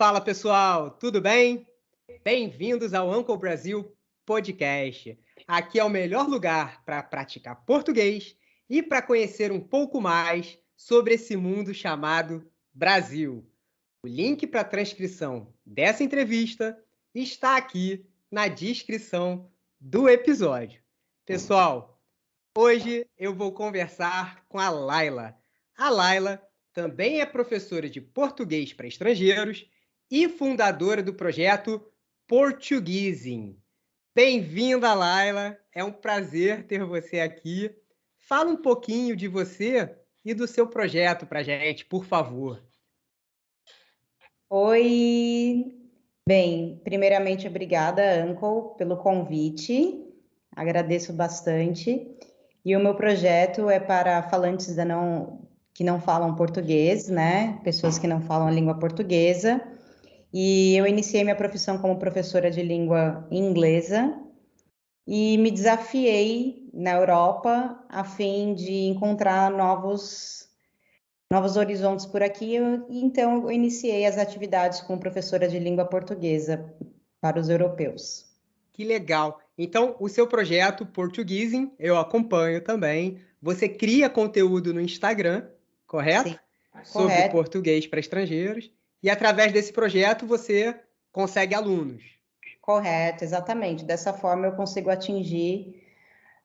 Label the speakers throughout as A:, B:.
A: Fala pessoal, tudo bem? Bem-vindos ao Uncle Brasil Podcast. Aqui é o melhor lugar para praticar português e para conhecer um pouco mais sobre esse mundo chamado Brasil. O link para a transcrição dessa entrevista está aqui na descrição do episódio. Pessoal, hoje eu vou conversar com a Laila. A Laila também é professora de português para estrangeiros e fundadora do projeto Portuguesing. Bem-vinda, Laila. É um prazer ter você aqui. Fala um pouquinho de você e do seu projeto para a gente, por favor.
B: Oi! Bem, primeiramente, obrigada, Uncle, pelo convite. Agradeço bastante. E o meu projeto é para falantes que não falam português, né? Pessoas que não falam a língua portuguesa. E eu iniciei minha profissão como professora de língua inglesa e me desafiei na Europa a fim de encontrar novos horizontes por aqui, então eu iniciei as atividades como professora de língua portuguesa para os europeus.
A: Que legal! Então, o seu projeto Portuguesing, eu acompanho também. Você cria conteúdo no Instagram, correto?
B: Sim,
A: Sobre
B: correto.
A: português para estrangeiros. E através desse projeto você consegue alunos.
B: Correto, exatamente. Dessa forma eu consigo atingir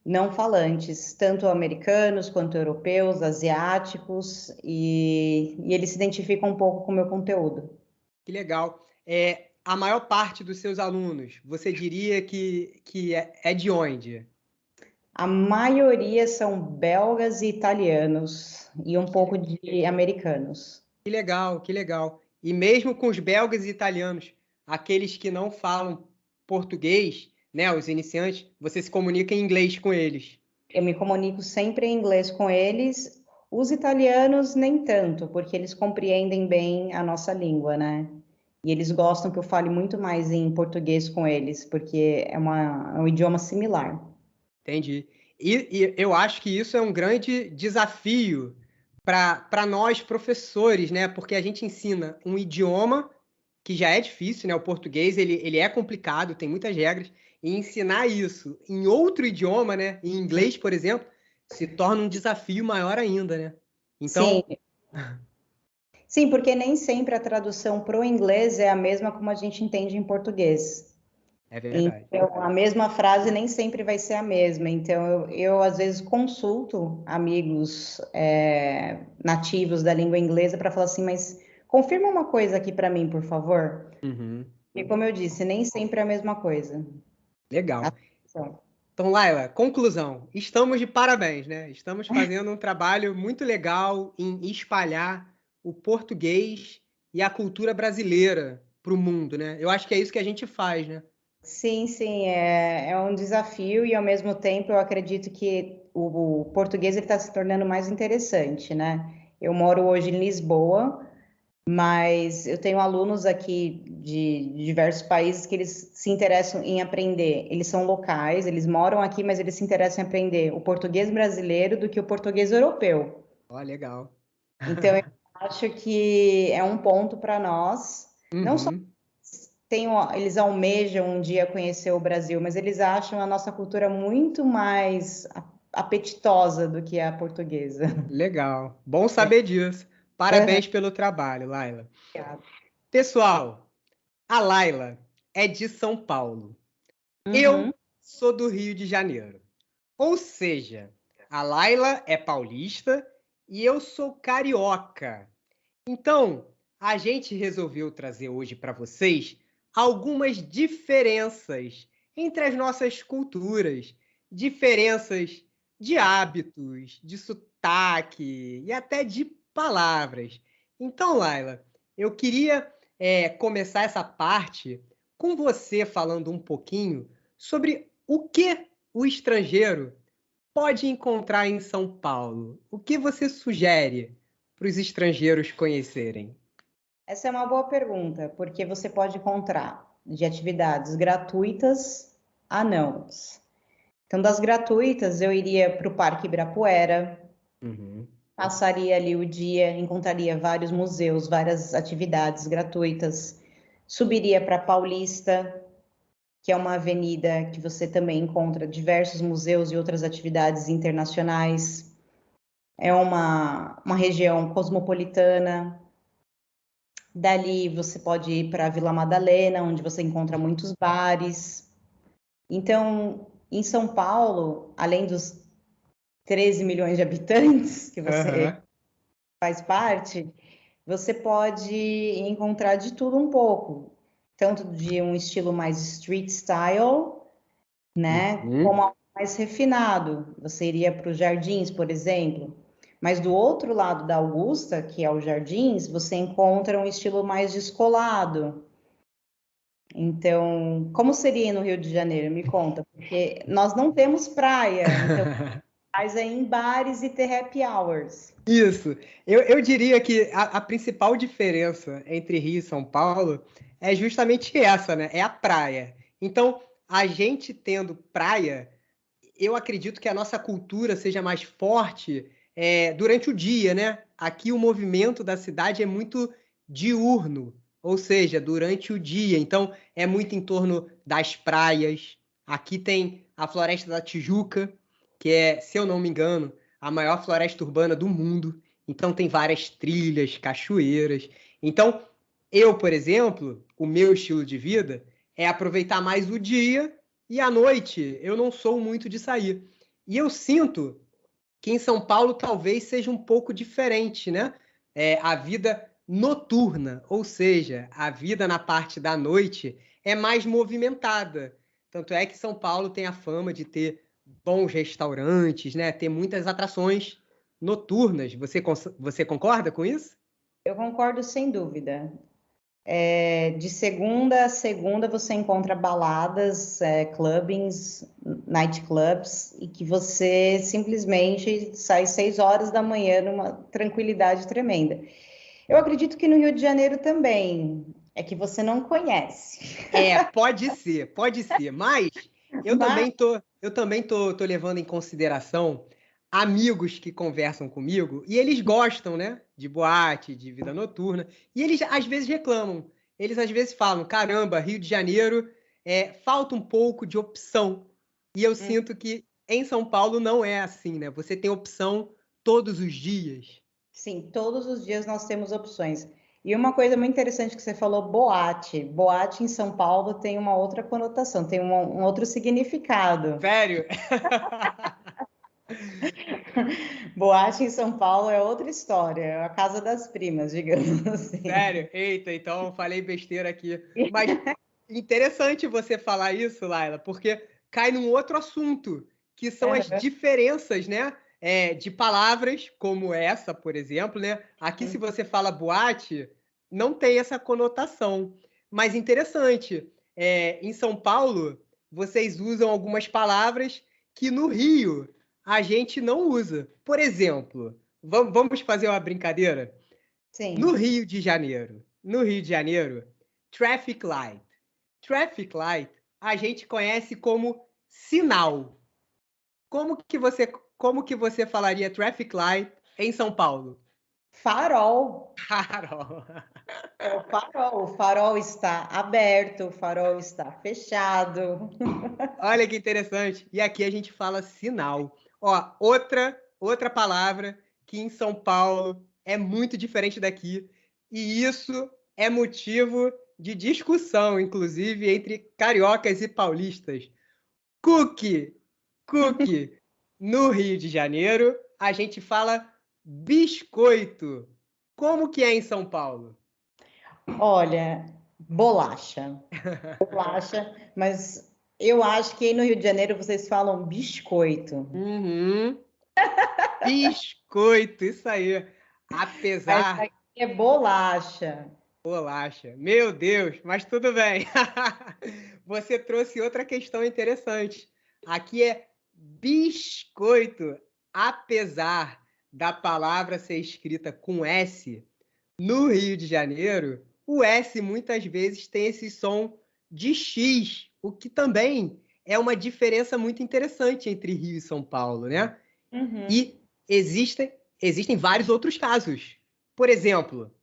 B: não falantes, tanto americanos quanto europeus, asiáticos, e eles se identificam um pouco com o meu conteúdo.
A: Que legal. A maior parte dos seus alunos, você diria que é de onde?
B: A maioria são belgas e italianos, e um pouco de americanos.
A: Que legal, que legal. E mesmo com os belgas e italianos, aqueles que não falam português, né, os iniciantes, você se comunica em inglês com eles.
B: Eu me comunico sempre em inglês com eles. Os italianos, nem tanto, porque eles compreendem bem a nossa língua, né? E eles gostam que eu fale muito mais em português com eles, porque é um idioma similar.
A: Entendi. E eu acho que isso é um grande desafio para nós professores, né? Porque a gente ensina um idioma que já é difícil, né? O português ele é complicado, tem muitas regras, e ensinar isso em outro idioma, né? Em inglês, por exemplo, se torna um desafio maior ainda, né?
B: Sim,
A: Então,
B: sim, porque nem sempre a tradução para o inglês é a mesma como a gente entende em português.
A: é verdade.
B: Então, a mesma frase nem sempre vai ser a mesma. Então, eu às vezes consulto amigos nativos da língua inglesa para falar assim, mas confirma uma coisa aqui para mim, por favor.
A: Uhum.
B: E como eu disse, nem sempre é a mesma coisa.
A: Legal.
B: Atenção.
A: Então, Laila, conclusão. Estamos de parabéns, né? Estamos fazendo um trabalho muito legal em espalhar o português e a cultura brasileira para o mundo, né? Eu acho que é isso que a gente faz, né?
B: Sim, sim, é um desafio e ao mesmo tempo eu acredito que o português está se tornando mais interessante, né? Eu moro hoje em Lisboa, mas eu tenho alunos aqui de diversos países que eles se interessam em aprender. Eles são locais, eles moram aqui, mas eles se interessam em aprender o português brasileiro do que o português europeu.
A: Ó, legal.
B: Então, eu acho que é um ponto para nós. Não só
A: Uhum.
B: eles almejam um dia conhecer o Brasil, mas eles acham a nossa cultura muito mais apetitosa do que a portuguesa.
A: Legal. Bom saber disso.
B: Aham,
A: Parabéns pelo trabalho, Laila.
B: obrigada.
A: Pessoal, a Laila é de São Paulo. Eu
B: Uhum.
A: sou do Rio de Janeiro. Ou seja, a Laila é paulista e eu sou carioca. Então, a gente resolveu trazer hoje para vocês algumas diferenças entre as nossas culturas, diferenças de hábitos, de sotaque e até de palavras. Então, Laila, eu queria começar essa parte com você falando um pouquinho sobre o que o estrangeiro pode encontrar em São Paulo. O que você sugere para os estrangeiros conhecerem?
B: Essa é uma boa pergunta, porque você pode encontrar de atividades gratuitas a não. Então, das gratuitas, eu iria para o Parque Ibirapuera,
A: Uhum.
B: passaria ali o dia, encontraria vários museus, várias atividades gratuitas. Subiria para Paulista, que é uma avenida que você também encontra diversos museus e outras atividades internacionais. É uma região cosmopolitana. Dali você pode ir para Vila Madalena, onde você encontra muitos bares. Então, em São Paulo, além dos 13 milhões de habitantes que você
A: Aham.
B: faz parte, você pode encontrar de tudo um pouco, tanto de um estilo mais street style, né,
A: Uhum.
B: como algo mais refinado. Você iria para os Jardins, por exemplo, mas do outro lado da Augusta, que é os Jardins, você encontra um estilo mais descolado. Então, como seria no Rio de Janeiro? Me conta, porque nós não temos praia, então faz aí em bares e ter happy hours.
A: Isso. Eu diria que a principal diferença entre Rio e São Paulo é justamente essa, né? É a praia. Então, a gente tendo praia, eu acredito que a nossa cultura seja mais forte durante o dia, né? Aqui o movimento da cidade é muito diurno, ou seja, durante o dia. Então, é muito em torno das praias. Aqui tem a Floresta da Tijuca, que é, se eu não me engano, a maior floresta urbana do mundo. Então, tem várias trilhas, cachoeiras. Então, eu, por exemplo, o meu estilo de vida é aproveitar mais o dia e à noite eu não sou muito de sair. E eu sinto que em São Paulo talvez seja um pouco diferente, né? A vida noturna, ou seja, a vida na parte da noite é mais movimentada. Tanto é que São Paulo tem a fama de ter bons restaurantes, né? Ter muitas atrações noturnas. Você concorda com isso?
B: Eu concordo sem dúvida. De segunda a segunda você encontra baladas, clubbings, nightclubs, e que você simplesmente sai 6 horas da manhã numa tranquilidade tremenda. Eu acredito que no Rio de Janeiro também, é que você não conhece.
A: Pode ser, mas eu
B: Mas
A: também tô levando em consideração amigos que conversam comigo e eles gostam, né, de boate, de vida noturna, e eles às vezes reclamam. Eles às vezes falam: "Caramba, Rio de Janeiro, falta um pouco de opção". E eu sinto que em São Paulo não é assim, né? Você tem opção todos os dias.
B: sim, todos os dias nós temos opções. E uma coisa muito interessante que você falou, boate. Boate em São Paulo tem uma outra conotação, tem um outro significado.
A: Sério?
B: Boate em São Paulo é outra história, é a casa das primas, digamos assim.
A: Sério? Eita, então falei besteira aqui. Mas interessante você falar isso, Laila, porque cai num outro assunto, que são as diferenças, né? De palavras, como essa, por exemplo, né? Aqui, se você fala boate, não tem essa conotação. Mas interessante, em São Paulo, vocês usam algumas palavras que no Rio a gente não usa. Por exemplo, vamos fazer uma brincadeira? No
B: Sim,
A: Rio de Janeiro, traffic light. Traffic light a gente conhece como sinal. Como que você falaria traffic light em São Paulo?
B: farol.
A: Farol.
B: É o farol. O farol está aberto, o farol está fechado.
A: Olha que interessante. E aqui a gente fala sinal. Ó, outra palavra que em São Paulo é muito diferente daqui. E isso é motivo de discussão, inclusive, entre cariocas e paulistas. Cookie. Cookie. No Rio de Janeiro, a gente fala biscoito. Como que é em São Paulo?
B: Olha, bolacha. Bolacha, mas eu acho que aí no Rio de Janeiro vocês falam biscoito.
A: Uhum. Biscoito, isso aí.
B: Mas
A: Apesar
B: aqui é bolacha.
A: Bolacha. Meu Deus, mas tudo bem. Você trouxe outra questão interessante. Aqui é biscoito. Apesar da palavra ser escrita com S, no Rio de Janeiro, o S muitas vezes tem esse som de X, o que também é uma diferença muito interessante entre Rio e São Paulo, né?
B: Uhum.
A: E existem vários outros casos. Por exemplo,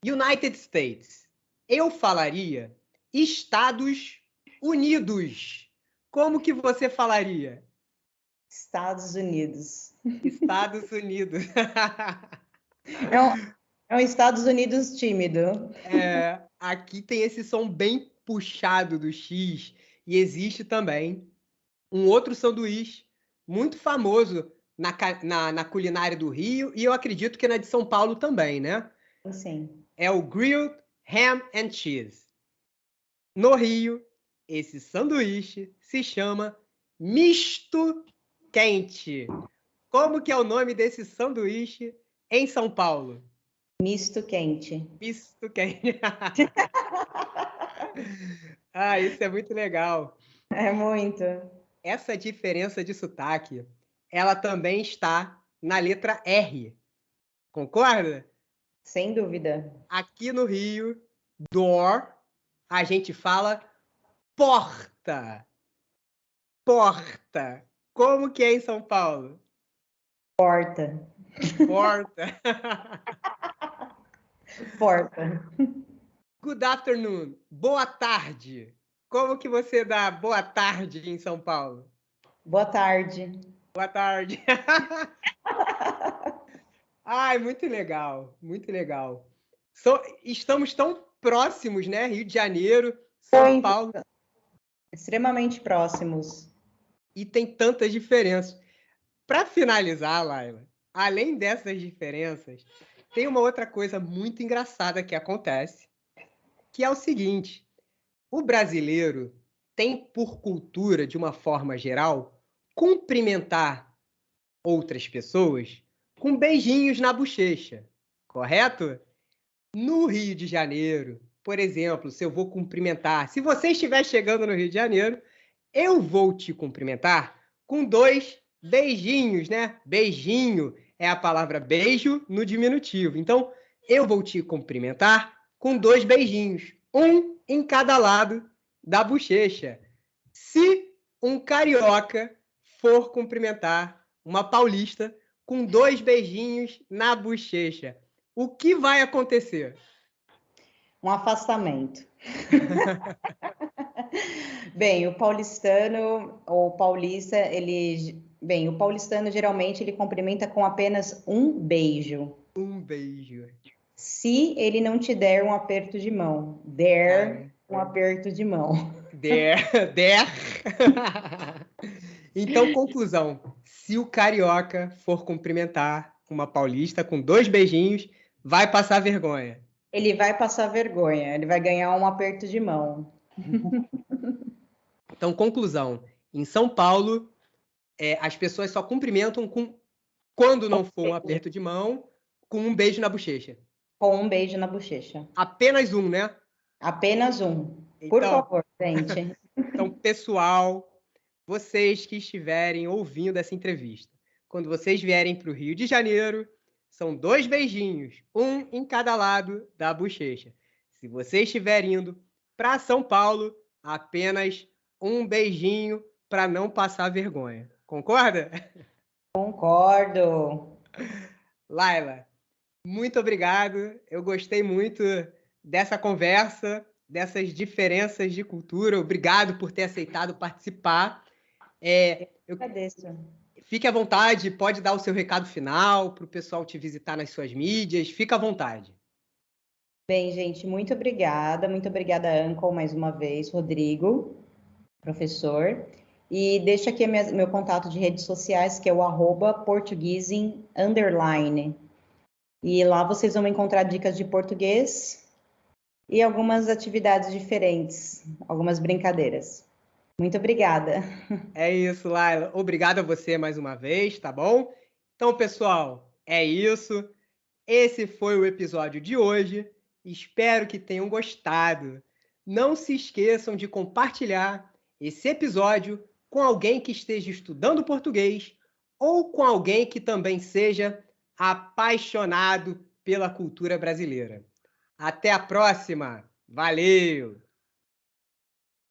A: United States. eu falaria Estados Unidos. Como que você falaria?
B: Estados Unidos.
A: Estados Unidos.
B: É um Estados Unidos tímido.
A: Aqui tem esse som bem puxado do X. E existe também um outro sanduíche muito famoso na culinária do Rio. E eu acredito que na de São Paulo também, né?
B: Sim.
A: É o Grilled Ham and Cheese. No Rio, esse sanduíche se chama misto quente. Como que é o nome desse sanduíche em São Paulo?
B: Misto quente.
A: Misto quente. Isso é muito legal.
B: É muito.
A: Essa diferença de sotaque, ela também está na letra R. Concorda?
B: Sem dúvida.
A: Aqui no Rio, door, a gente fala porta. Porta. Como que é em São Paulo?
B: Porta.
A: Porta.
B: Porta.
A: Good afternoon. Boa tarde. Como que você dá boa tarde em São Paulo?
B: Boa tarde.
A: Boa tarde. Muito legal. Muito legal. Estamos tão próximos, né? Rio de Janeiro, São Paulo.
B: Extremamente próximos.
A: E tem tantas diferenças. Para finalizar, Laila, além dessas diferenças, tem uma outra coisa muito engraçada que acontece, que é o seguinte: o brasileiro tem por cultura, de uma forma geral, cumprimentar outras pessoas com beijinhos na bochecha, correto? No Rio de Janeiro, por exemplo, se eu vou cumprimentar, se você estiver chegando no Rio de Janeiro, eu vou te cumprimentar com 2 beijinhos, né? Beijinho é a palavra beijo no diminutivo. Então, eu vou te cumprimentar com 2 beijinhos, um em cada lado da bochecha. Se um carioca for cumprimentar uma paulista com 2 beijinhos na bochecha, o que vai acontecer?
B: Um afastamento. Bem, o paulistano ou paulista, o paulistano geralmente ele cumprimenta com apenas um beijo.
A: Um beijo.
B: Se ele não te der um aperto de mão. Um aperto de mão.
A: Der. Então, conclusão. Se o carioca for cumprimentar uma paulista com 2 beijinhos, vai passar vergonha.
B: Ele vai passar vergonha, ele vai ganhar um aperto de mão.
A: Então, conclusão. Em São Paulo, as pessoas só cumprimentam quando não for um aperto de mão, com um beijo na bochecha.
B: Com um beijo na bochecha.
A: Apenas um, né?
B: Apenas um. Por favor, gente.
A: Então, pessoal, vocês que estiverem ouvindo essa entrevista, quando vocês vierem para o Rio de Janeiro, são 2 beijinhos, um em cada lado da bochecha. Se você estiver indo para São Paulo, apenas um beijinho para não passar vergonha. Concorda?
B: Concordo.
A: Laila, muito obrigado. Eu gostei muito dessa conversa, dessas diferenças de cultura. Obrigado por ter aceitado participar.
B: Eu agradeço.
A: Fique à vontade, pode dar o seu recado final para o pessoal te visitar nas suas mídias. Fica à vontade.
B: Bem, gente, muito obrigada. Muito obrigada, Ancol, mais uma vez, Rodrigo, professor. E deixo aqui meu contato de redes sociais, que é o @portuguesing_. E lá vocês vão encontrar dicas de português e algumas atividades diferentes, algumas brincadeiras. Muito obrigada.
A: É isso, Laila. Obrigado a você mais uma vez, tá bom? Então, pessoal, é isso. Esse foi o episódio de hoje. Espero que tenham gostado. Não se esqueçam de compartilhar esse episódio com alguém que esteja estudando português ou com alguém que também seja apaixonado pela cultura brasileira. Até a próxima! Valeu!